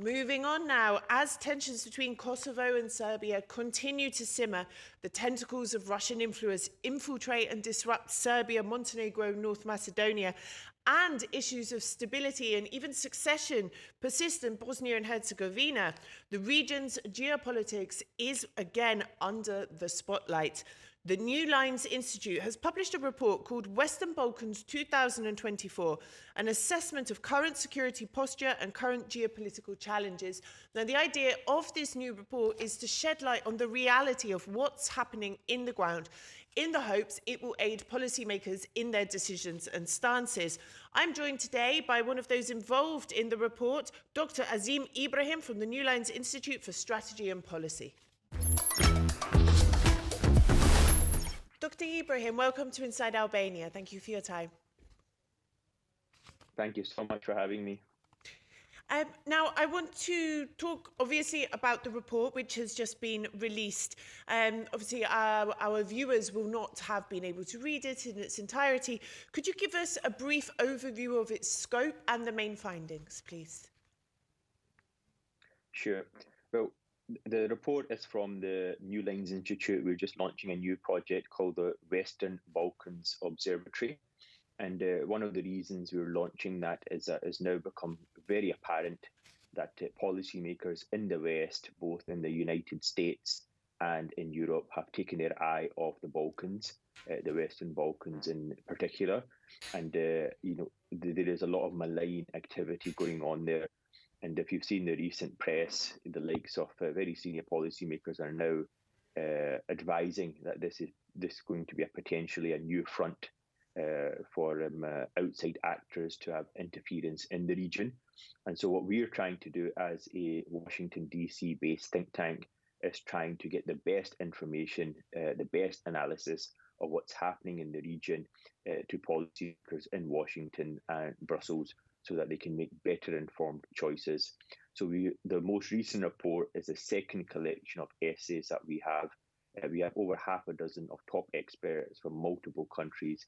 Moving on now, as tensions between Kosovo and Serbia continue to simmer, the tentacles of Russian influence infiltrate and disrupt Serbia, Montenegro, North Macedonia, and issues of stability and even succession persist in Bosnia and Herzegovina. The region's geopolitics is again under the spotlight. The New Lines Institute has published a report called Western Balkans 2024, an assessment of current security posture and current geopolitical challenges. Now, the idea of this new report is to shed light on the reality of what's happening in the ground, in the hopes it will aid policymakers in their decisions and stances. I'm joined today by one of those involved in the report, Dr. Azim Ibrahim from the New Lines Institute for Strategy and Policy. Dr. Ibrahim, welcome to Inside Albania. Thank you for your time. Thank you so much for having me. Now, I want to talk, obviously, about the report, which has just been released. Obviously, our viewers will not have been able to read it in its entirety. Could you give us a brief overview of its scope and the main findings, please? Sure. Well, the report is from the New Lines Institute. We're just launching a new project called the Western Balkans Observatory. And one of the reasons we're launching that is that it's now become very apparent that policymakers in the West, both in the United States and in Europe, have taken their eye off the Balkans, the Western Balkans in particular. And, there is a lot of malign activity going on there. And if you've seen the recent press, the likes of very senior policymakers are now advising that this is going to be potentially a new front for outside actors to have interference in the region. And so what we're trying to do as a Washington, D.C. based think tank is trying to get the best information, the best analysis of what's happening in the region to policymakers in Washington and Brussels, so that they can make better informed choices. So the most recent report is a second collection of essays that we have. We have over half a dozen of top experts from multiple countries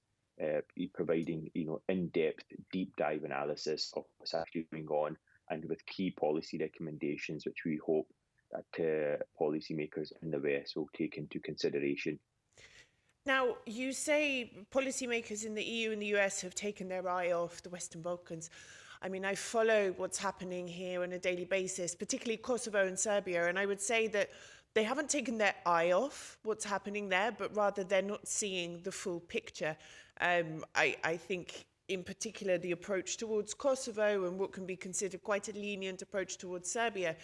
providing in-depth, deep dive analysis of what's actually going on, and with key policy recommendations, which we hope that policymakers in the West will take into consideration. Now, you say policymakers in the EU and the US have taken their eye off the Western Balkans. I mean, I follow what's happening here on a daily basis, particularly Kosovo and Serbia, and I would say that they haven't taken their eye off what's happening there, but rather they're not seeing the full picture. I think, in particular, the approach towards Kosovo and what can be considered quite a lenient approach towards Serbia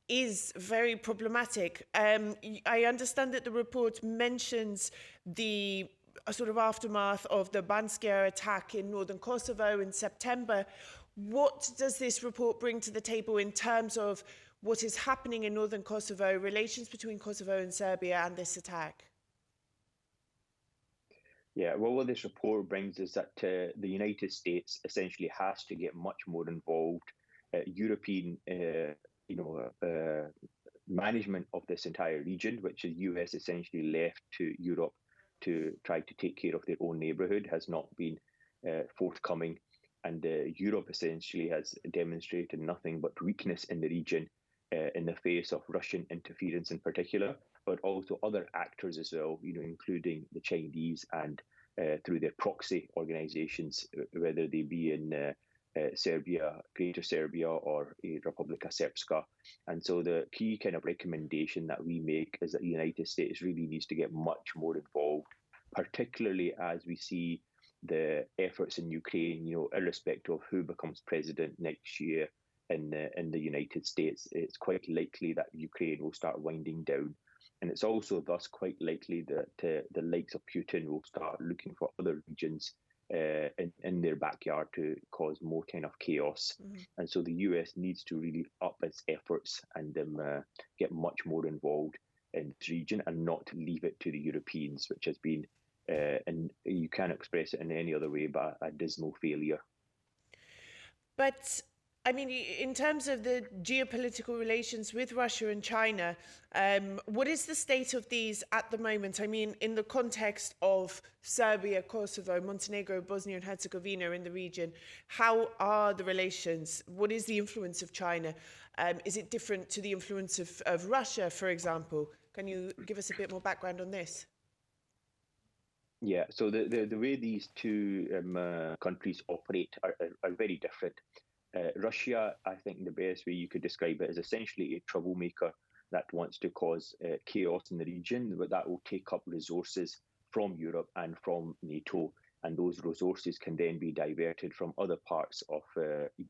is very problematic. I understand that the report mentions the sort of aftermath of the Banska attack in northern Kosovo in September. What does this report bring to the table in terms of what is happening in northern Kosovo, relations between Kosovo and Serbia, and this attack? Yeah, well, what this report brings is that the United States essentially has to get much more involved. European management of this entire region, which the US essentially left to Europe to try to take care of their own neighborhood, has not been forthcoming. And Europe essentially has demonstrated nothing but weakness in the region in the face of Russian interference in particular, but also other actors as well, including the Chinese and through their proxy organizations, whether they be in Serbia, Greater Serbia, or Republika Srpska. And so the key kind of recommendation that we make is that the United States really needs to get much more involved, particularly as we see the efforts in Ukraine, irrespective of who becomes president next year in the United States. It's quite likely that Ukraine will start winding down. And it's also thus quite likely that the likes of Putin will start looking for other regions in their backyard to cause more kind of chaos. Mm-hmm. And so the US needs to really up its efforts and get much more involved in this region and not leave it to the Europeans, which has been, and you can't express it in any other way, but a dismal failure. But I mean, in terms of the geopolitical relations with Russia and China, what is the state of these at the moment? I mean, in the context of Serbia, Kosovo, Montenegro, Bosnia and Herzegovina in the region, how are the relations? What is the influence of China? Is it different to the influence of Russia, for example? Can you give us a bit more background on this? Yeah, so the way these two countries operate are very different. Russia, I think the best way you could describe it is essentially a troublemaker that wants to cause chaos in the region, but that will take up resources from Europe and from NATO. And those resources can then be diverted from other parts of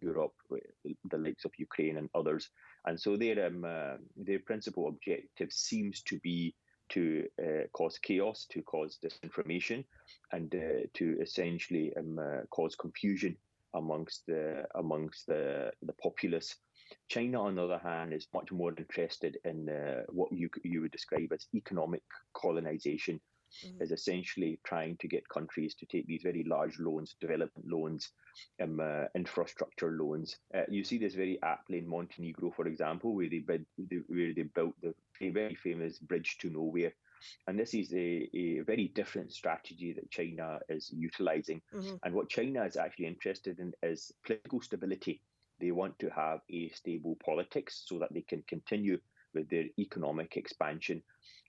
Europe, the likes of Ukraine and others. And so their principal objective seems to be to cause chaos, to cause disinformation, and to essentially cause confusion amongst the populace. China, on the other hand, is much more interested in what you would describe as economic colonization, is essentially trying to get countries to take these very large loans, development loans, infrastructure loans. You see this very aptly in Montenegro, for example, where they built the very famous bridge to nowhere. And this is a very different strategy that China is utilizing. And what China is actually interested in is political stability. They want to have a stable politics so that they can continue with their economic expansion.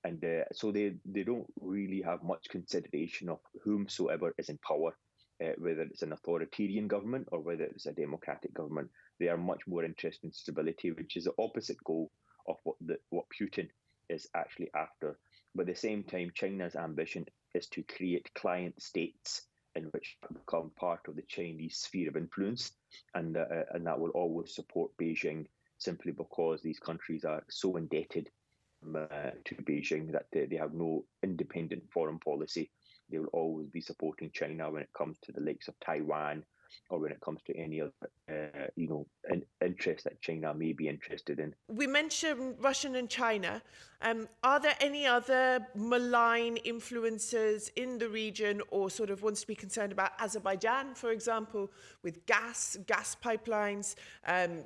And so they don't really have much consideration of whomsoever is in power, whether it's an authoritarian government or whether it's a democratic government. They are much more interested in stability, which is the opposite goal of what Putin is actually after. But at the same time, China's ambition is to create client states in which become part of the Chinese sphere of influence, and that will always support Beijing simply because these countries are so indebted to Beijing that they have no independent foreign policy. They will always be supporting China when it comes to the likes of Taiwan or when it comes to any other, interest that China may be interested in. We mentioned Russian and China. Are there any other malign influences in the region or sort of ones to be concerned about? Azerbaijan, for example, with gas pipelines.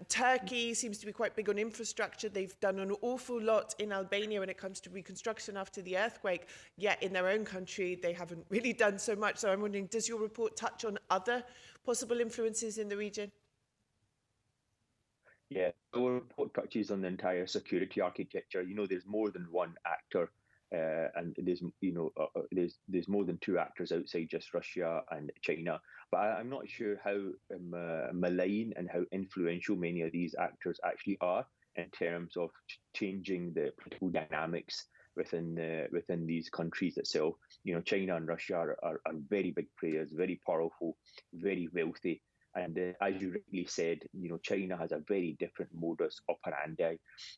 Turkey seems to be quite big on infrastructure. They've done an awful lot in Albania when it comes to reconstruction after the earthquake, yet in their own country, they haven't really done so much. So I'm wondering, does your report touch on other possible influences in the region? Yeah, our report touches on the entire security architecture. There's more than one actor, and there's more than two actors outside just Russia and China. But I'm not sure how malign and how influential many of these actors actually are in terms of changing the political dynamics within these countries itself. China and Russia are very big players, very powerful, very wealthy. And as you rightly said, China has a very different modus operandi.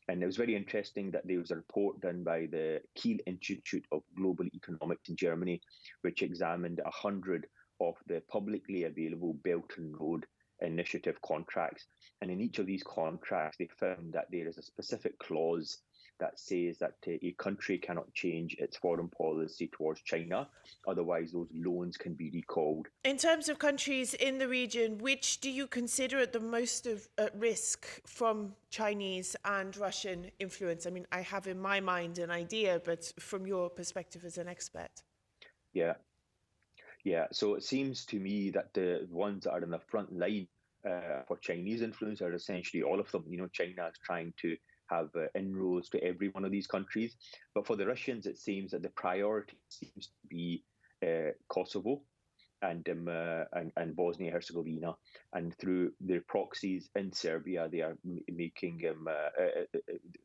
And it was very interesting that there was a report done by the Kiel Institute of Global Economics in Germany, which examined 100 of the publicly available Belt and Road Initiative contracts. And in each of these contracts, they found that there is a specific clause that says that a country cannot change its foreign policy towards China. Otherwise, those loans can be recalled. In terms of countries in the region, which do you consider at the most at risk from Chinese and Russian influence? I mean, I have in my mind an idea, but from your perspective as an expert. Yeah. So it seems to me that the ones that are in the front line for Chinese influence are essentially all of them. China is trying to have inroads to every one of these countries. But for the Russians, it seems that the priority seems to be Kosovo and Bosnia Herzegovina, and through their proxies in Serbia, they are making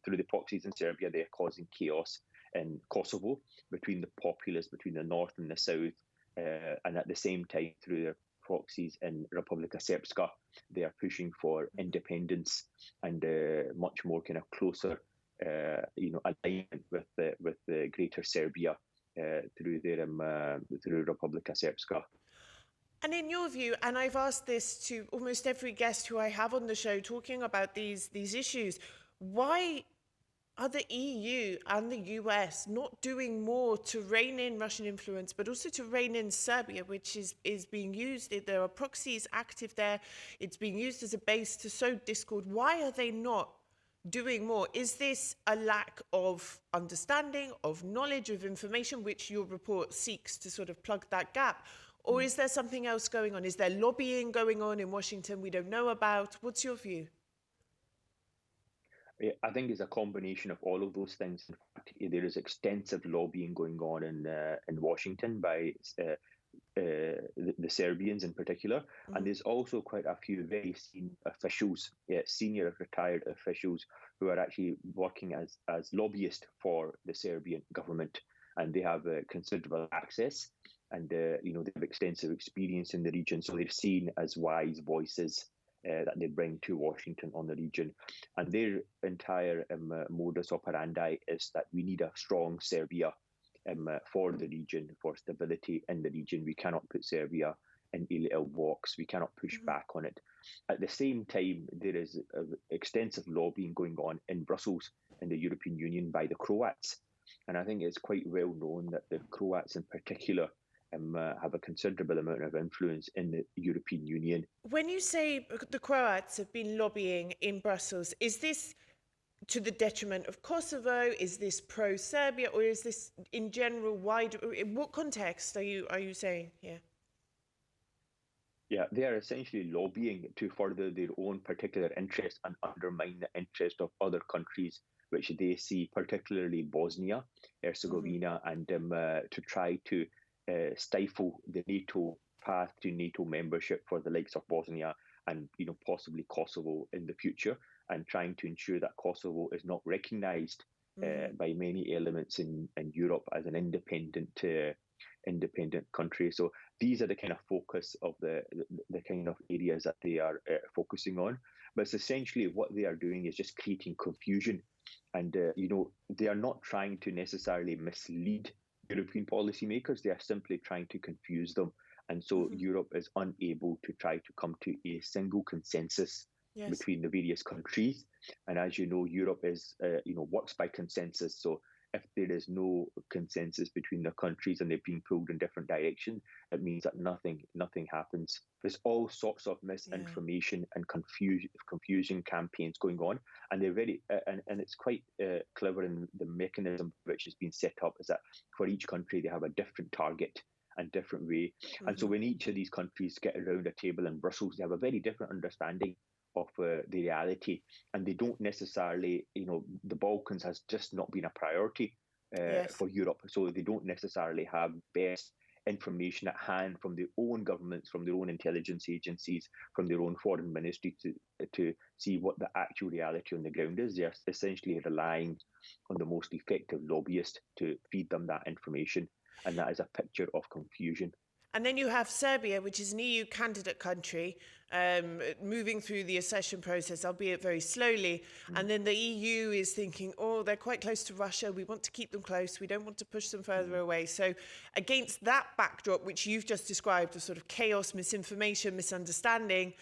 through the proxies in Serbia, they are causing chaos in Kosovo between the populace, between the north and the south, and at the same time through their proxies in Republika Srpska, they are pushing for independence and much more kind of closer, alignment with the greater Serbia through Republika Srpska. And in your view, and I've asked this to almost every guest who I have on the show talking about these issues, why Are the EU and the US not doing more to rein in Russian influence, but also to rein in Serbia, which is being used? There are proxies active there. It's being used as a base to sow discord. Why are they not doing more? Is this a lack of understanding, of knowledge, of information, which your report seeks to sort of plug that gap? Or is there something else going on? Is there lobbying going on in Washington we don't know about? What's your view? I think it's a combination of all of those things. In fact, there is extensive lobbying going on in Washington by the Serbians in particular, and there's also quite a few very senior officials, senior retired officials, who are actually working as lobbyists for the Serbian government, and they have considerable access, and they have extensive experience in the region, so they're seen as wise voices that they bring to Washington on the region. And their entire modus operandi is that we need a strong Serbia for the region, for stability in the region. We cannot put Serbia in a little box. We cannot push back on it. At the same time, there is extensive lobbying going on in Brussels, in the European Union, by the Croats. And I think it's quite well known that the Croats in particular have a considerable amount of influence in the European Union. When you say the Croats have been lobbying in Brussels, is this to the detriment of Kosovo? Is this pro-Serbia, or is this in general wider? In what context are you saying here? Yeah, they are essentially lobbying to further their own particular interest and undermine the interest of other countries, which they see, particularly Bosnia, Herzegovina, and to try to stifle the NATO path to NATO membership for the likes of Bosnia and possibly Kosovo in the future, and trying to ensure that Kosovo is not recognised by many elements in Europe as an independent country. So these are the kind of focus of the kind of areas that they are focusing on. But it's essentially what they are doing is just creating confusion, and they are not trying to necessarily mislead European policymakers. They are simply trying to confuse them. And so Europe is unable to try to come to a single consensus between the various countries. And as you know, Europe is, works by consensus. So if there is no consensus between the countries and they're being pulled in different directions, it means that nothing happens. There's all sorts of misinformation and confusion campaigns going on, and they're very and it's quite clever in the mechanism which has been set up, is that for each country they have a different target and different way. And so when each of these countries get around a table in Brussels, they have a very different understanding of the reality, and they don't necessarily, the Balkans has just not been a priority for Europe, so they don't necessarily have best information at hand from their own governments, from their own intelligence agencies, from their own foreign ministry to see what the actual reality on the ground is. They're essentially relying on the most effective lobbyist to feed them that information, and that is a picture of confusion. And then you have Serbia, which is an EU candidate country, moving through the accession process, albeit very slowly. And then the EU is thinking, oh, they're quite close to Russia. We want to keep them close. We don't want to push them further away. So against that backdrop, which you've just described as sort of chaos, misinformation, misunderstanding,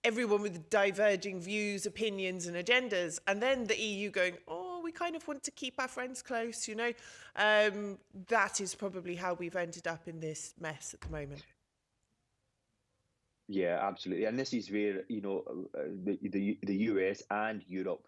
everyone with diverging views, opinions and agendas, and then the EU going, oh, we kind of want to keep our friends close, that is probably how we've ended up in this mess at the moment. Yeah, absolutely. And this is where, the US and Europe,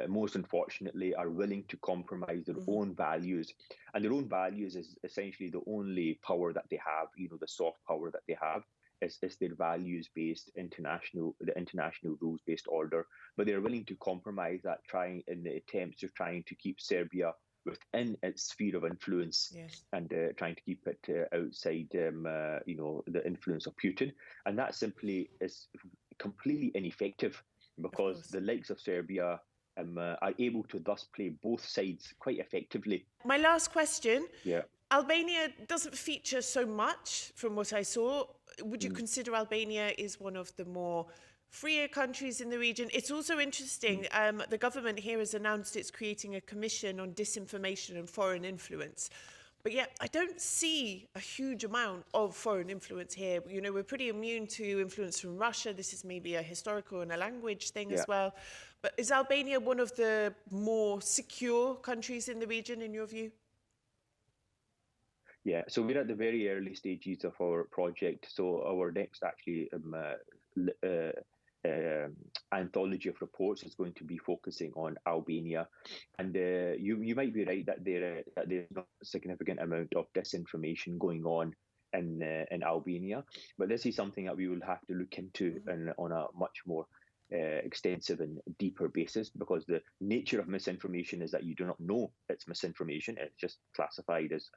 most unfortunately, are willing to compromise their own values. And their own values is essentially the only power that they have, the soft power that they have. Is their values-based the international rules-based order, but they're willing to compromise that, in the attempts of trying to keep Serbia within its sphere of influence, and trying to keep it outside, the influence of Putin, and that simply is completely ineffective, because the likes of Serbia are able to thus play both sides quite effectively. My last question. Yeah. Albania doesn't feature so much from what I saw. Would you consider Albania is one of the more freer countries in the region? It's also interesting, the government here has announced it's creating a commission on disinformation and foreign influence. But yet, I don't see a huge amount of foreign influence here. You know, we're pretty immune to influence from Russia. This is maybe a historical and a language thing Yeah. as well. But is Albania one of the more secure countries in the region, in your view? Yeah, so we're at the very early stages of our project. So our next actually anthology of reports is going to be focusing on Albania, and you might be right that there's not a significant amount of disinformation going on in Albania, but this is something that we will have to look into and on a much more extensive and deeper basis, because the nature of misinformation is that you do not know it's misinformation. It's just classified as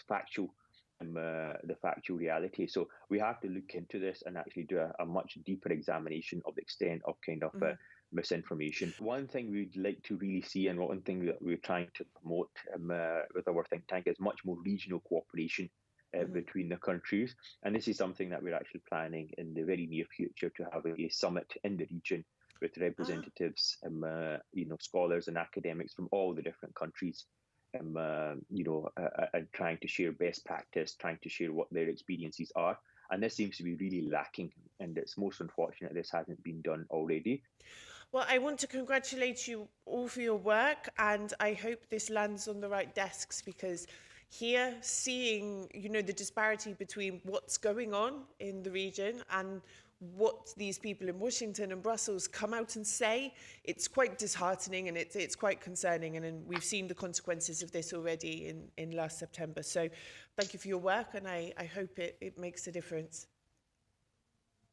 factual, the factual reality. So we have to look into this and actually do a much deeper examination of the extent of kind of misinformation. One thing we'd like to really see, and one thing that we're trying to promote with our think tank, is much more regional cooperation between the countries. And this is something that we're actually planning in the very near future, to have a summit in the region with representatives, scholars and academics from all the different countries, trying to share best practice, trying to share what their experiences are. And this seems to be really lacking, and it's most unfortunate this hasn't been done already. Well, I want to congratulate you all for your work, and I hope this lands on the right desks, because here, seeing, you know, the disparity between what's going on in the region and what these people in Washington and Brussels come out and say, it's quite disheartening, and it's quite concerning. And we've seen the consequences of this already in last September. So thank you for your work, and I hope it makes a difference.